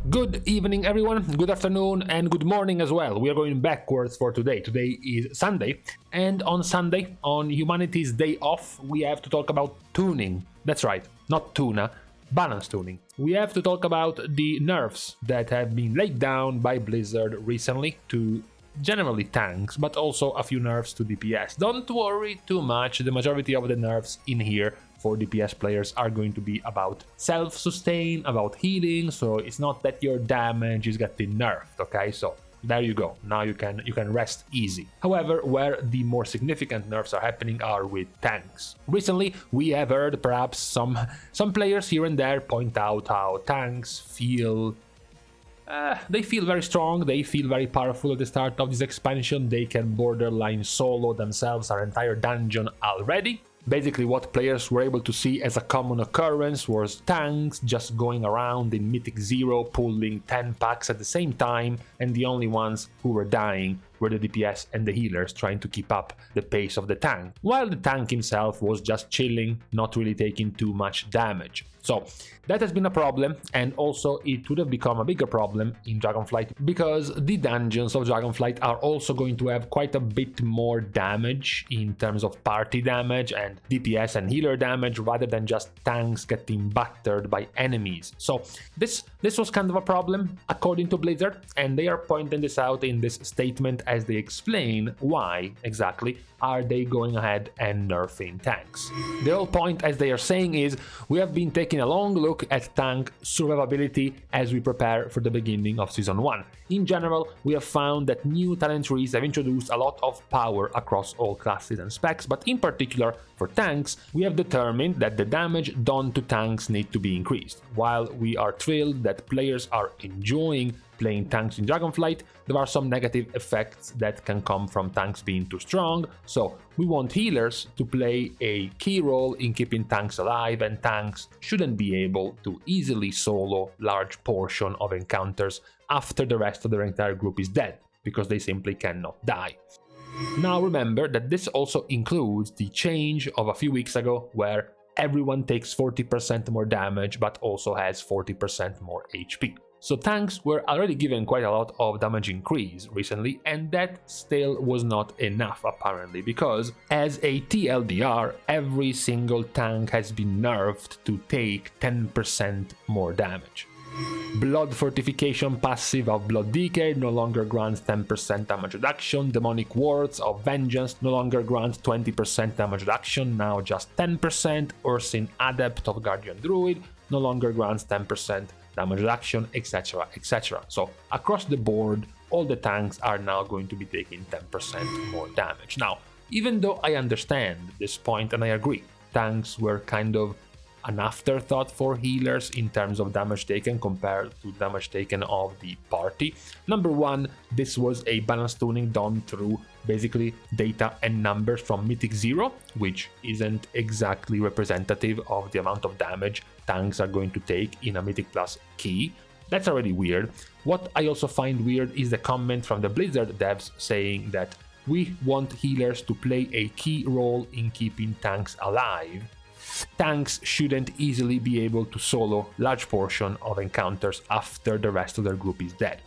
Good evening everyone, good afternoon and good morning as well. We are going backwards for today. Today is Sunday, and on Sunday, on humanity's day off, we have to talk about tuning. That's right, not tuna, balance tuning. We have to talk about the nerfs that have been laid down by Blizzard recently to generally tanks, but also a few nerfs to DPS. Don't worry too much, the majority of the nerfs in here for DPS players are going to be about self-sustain, about healing, so it's not that your damage is getting nerfed, okay? So there you go, now you can rest easy. However, where the more significant nerfs are happening are with tanks. Recently, we have heard perhaps some players here and there point out how tanks feel they feel very strong, they feel very powerful at the start of this expansion, they can borderline solo themselves an entire dungeon already. Basically, what players were able to see as a common occurrence was tanks just going around in Mythic 0 pulling 10 packs at the same time, and the only ones who were dying were the DPS and the healers trying to keep up the pace of the tank, while the tank himself was just chilling, not really taking too much damage. So that has been a problem, and also it would have become a bigger problem in Dragonflight because the dungeons of Dragonflight are also going to have quite a bit more damage in terms of party damage and DPS and healer damage rather than just tanks getting battered by enemies. So this was kind of a problem according to Blizzard, and they are pointing this out in this statement as they explain why exactly are they going ahead and nerfing tanks. The whole point, as they are saying, is we have been taking a long look at tank survivability as we prepare for the beginning of Season 1. In general, we have found that new talent trees have introduced a lot of power across all classes and specs, but in particular for tanks, we have determined that the damage done to tanks need to be increased. While we are thrilled that players are enjoying playing tanks in Dragonflight, there are some negative effects that can come from tanks being too strong, so we want healers to play a key role in keeping tanks alive, and tanks shouldn't be able to easily solo large portion of encounters after the rest of their entire group is dead, because they simply cannot die. Now remember that this also includes the change of a few weeks ago where everyone takes 40% more damage but also has 40% more HP. So tanks were already given quite a lot of damage increase recently, and that still was not enough apparently, because as a TLDR, every single tank has been nerfed to take 10% more damage. Blood Fortification passive of Blood Decay no longer grants 10% damage reduction, Demonic Wards of Vengeance no longer grants 20% damage reduction, now just 10%, Ursine Adept of Guardian Druid no longer grants 10% damage reduction, etc, etc. So across the board, all the tanks are now going to be taking 10% more damage. Now, even though I understand this point and I agree, tanks were kind of an afterthought for healers in terms of damage taken compared to damage taken of the party. Number one, this was a balance tuning done through basically data and numbers from Mythic 0, which isn't exactly representative of the amount of damage tanks are going to take in a Mythic Plus key. That's already weird. What I also find weird is the comment from the Blizzard devs saying that we want healers to play a key role in keeping tanks alive. Tanks shouldn't easily be able to solo large portion of encounters after the rest of their group is dead.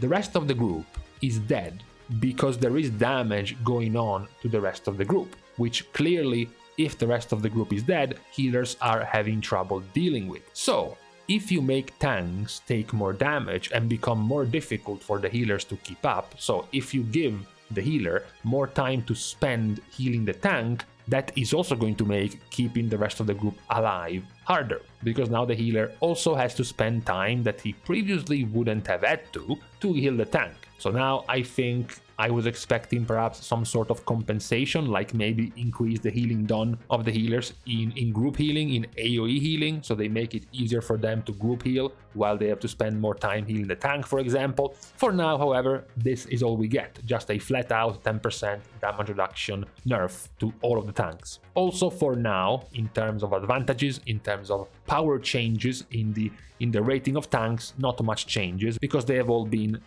The rest of the group is dead because there is damage going on to the rest of the group, which clearly, if the rest of the group is dead, healers are having trouble dealing with. So, if you make tanks take more damage and become more difficult for the healers to keep up, so if you give the healer more time to spend healing the tank, that is also going to make keeping the rest of the group alive harder, because now the healer also has to spend time that he previously wouldn't have had to heal the tank. So now I think I was expecting perhaps some sort of compensation, like maybe increase the healing done of the healers in group healing, in AoE healing, so they make it easier for them to group heal while they have to spend more time healing the tank, for example. For now, however, this is all we get, just a flat out 10% damage reduction nerf to all of the tanks. Also for now, in terms of advantages, in terms of power changes in the rating of tanks, not much changes, because they have all been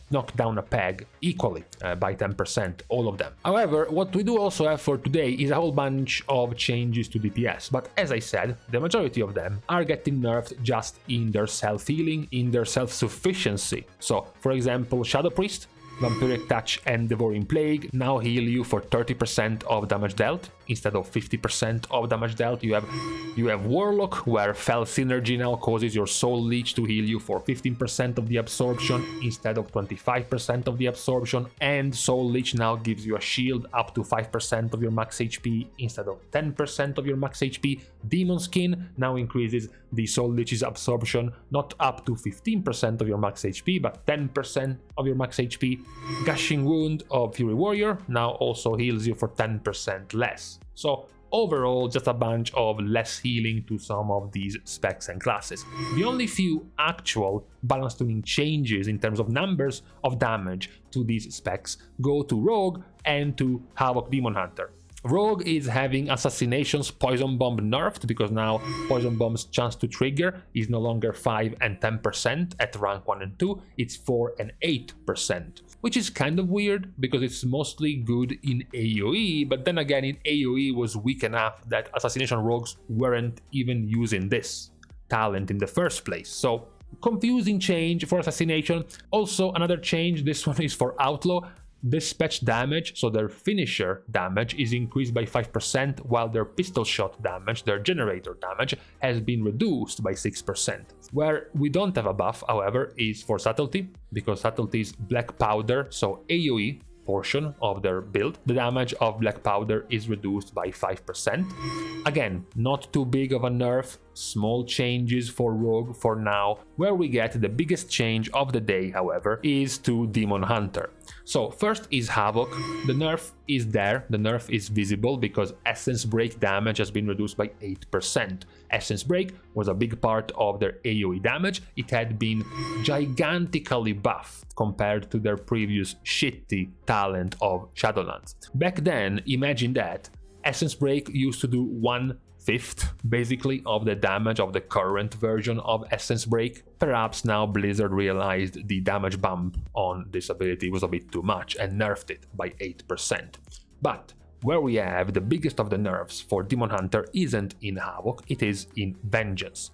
knocked down a peg equally. by 10%, all of them. However, what we do also have for today is a whole bunch of changes to DPS, but as I said, the majority of them are getting nerfed just in their self-healing, in their self-sufficiency. So, for example, Shadow Priest, Vampiric Touch and Devouring Plague now heal you for 30% of damage dealt instead of 50% of damage dealt. You have Warlock, where Fell Synergy now causes your Soul Leech to heal you for 15% of the absorption instead of 25% of the absorption, and Soul Leech now gives you a shield up to 5% of your max HP instead of 10% of your max HP. Demon Skin now increases the Soul Leech's absorption not up to 15% of your max HP but 10% of your max HP. Gushing Wound of Fury Warrior now also heals you for 10% less. So overall, just a bunch of less healing to some of these specs and classes. The only few actual balance tuning changes in terms of numbers of damage to these specs go to Rogue and to Havoc Demon Hunter. Rogue is having Assassination's Poison Bomb nerfed because now Poison Bomb's chance to trigger is no longer 5 and 10% at rank 1 and 2, it's 4 and 8%. Which is kind of weird because it's mostly good in AoE, but then again in AoE was weak enough that Assassination Rogues weren't even using this talent in the first place. So confusing change for Assassination. Also another change, this one is for Outlaw. Dispatch damage, so their finisher damage, is increased by 5%, while their pistol shot damage, their generator damage, has been reduced by 6%. Where we don't have a buff, however, is for Subtlety, because Subtlety's Black Powder, so AoE portion of their build, the damage of Black Powder is reduced by 5%. Again, not too big of a nerf, small changes for Rogue for now. Where we get the biggest change of the day, however, is to Demon Hunter. So first is Havoc. The nerf is there, the nerf is visible because Essence Break damage has been reduced by 8%. Essence Break was a big part of their AoE damage. It had been gigantically buffed compared to their previous shitty talent of Shadowlands. Back then, imagine that, Essence Break used to do 1/5 basically of the damage of the current version of Essence Break. Perhaps now Blizzard realized the damage bump on this ability was a bit too much and nerfed it by 8%. But where we have the biggest of the nerfs for Demon Hunter isn't in Havoc, it is in Vengeance.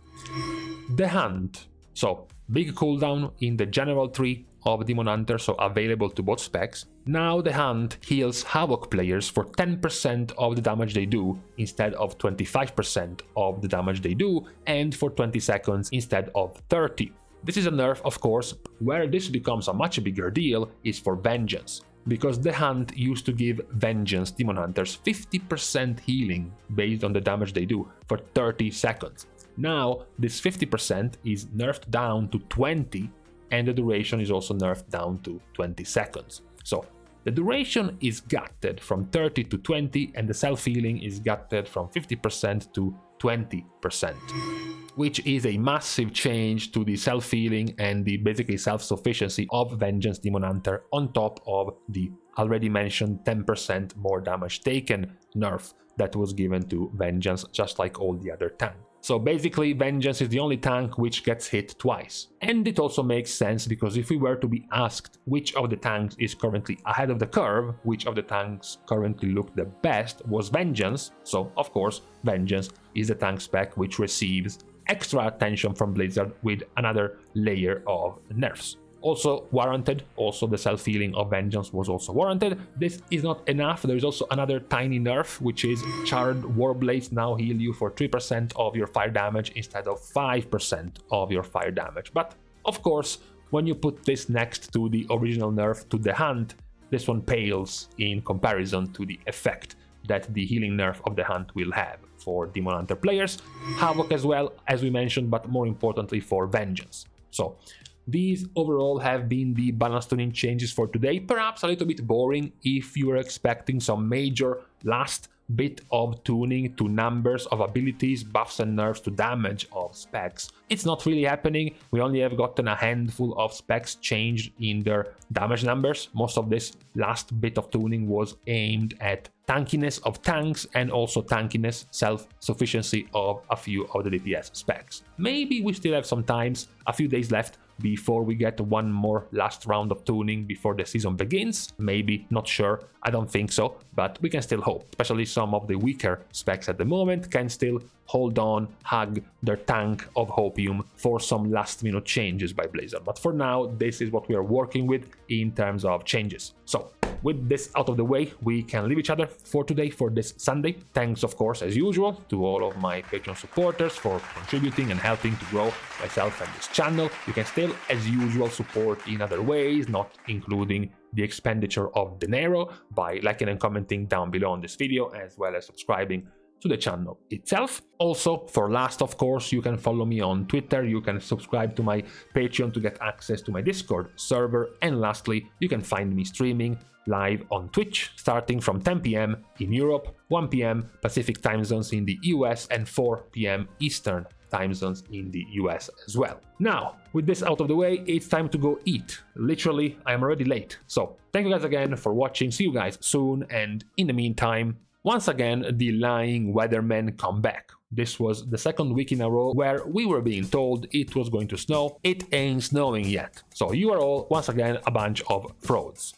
The Hunt, so big cooldown in the general tree of Demon Hunter, so available to both specs. Now the Hunt heals Havoc players for 10% of the damage they do instead of 25% of the damage they do, and for 20 seconds instead of 30. This is a nerf, of course. Where this becomes a much bigger deal is for Vengeance, because the Hunt used to give Vengeance Demon Hunters 50% healing based on the damage they do for 30 seconds. Now this 50% is nerfed down to 20, and the duration is also nerfed down to 20 seconds. So the duration is gutted from 30 to 20, and the self-healing is gutted from 50% to 20%, which is a massive change to the self-healing and the basically self-sufficiency of Vengeance Demon Hunter, on top of the already mentioned 10% more damage taken nerf that was given to Vengeance, just like all the other tanks. So basically Vengeance is the only tank which gets hit twice. And it also makes sense because if we were to be asked which of the tanks is currently ahead of the curve, which of the tanks currently look the best, was Vengeance. So of course Vengeance is the tank spec which receives extra attention from Blizzard with another layer of nerfs. Also warranted, also the self-healing of Vengeance was also warranted. This is not enough, there is also another tiny nerf, which is Charred Warblades now heal you for 3% of your fire damage instead of 5% of your fire damage. But of course, when you put this next to the original nerf to the Hunt, this one pales in comparison to the effect that the healing nerf of the Hunt will have for Demon Hunter players, Havoc as well, as we mentioned, but more importantly for Vengeance. So these overall have been the balance tuning changes for today. Perhaps a little bit boring if you were expecting some major last bit of tuning to numbers of abilities, buffs and nerfs to damage of specs. It's not really happening. We only have gotten a handful of specs changed in their damage numbers. Most of this last bit of tuning was aimed at tankiness of tanks and also tankiness, self-sufficiency of a few of the DPS specs. Maybe we still have some times, a few days left, before we get one more last round of tuning before the season begins. Maybe, not sure, I don't think so, but we can still hope. Especially some of the weaker specs at the moment can still hold on, hug their tank of hopium for some last minute changes by Blizzard. But for now, this is what we are working with in terms of changes. So with this out of the way, we can leave each other for today, for this Sunday. Thanks, of course, as usual, to all of my Patreon supporters for contributing and helping to grow myself and this channel. You can still, as usual, support in other ways, not including the expenditure of dinero, by liking and commenting down below on this video, as well as subscribing to the channel itself. Also, for last, of course, you can follow me on Twitter, you can subscribe to my Patreon to get access to my Discord server, and lastly, you can find me streaming live on Twitch starting from 10 p.m. in Europe, 1 p.m. Pacific time zones in the US, and 4 p.m. Eastern time zones in the US as well. Now, with this out of the way, it's time to go eat. Literally, I'm already late. So, thank you guys again for watching, see you guys soon, and in the meantime, once again, the lying weathermen come back. This was the second week in a row where we were being told it was going to snow. It ain't snowing yet. So you are all, once again, a bunch of frauds.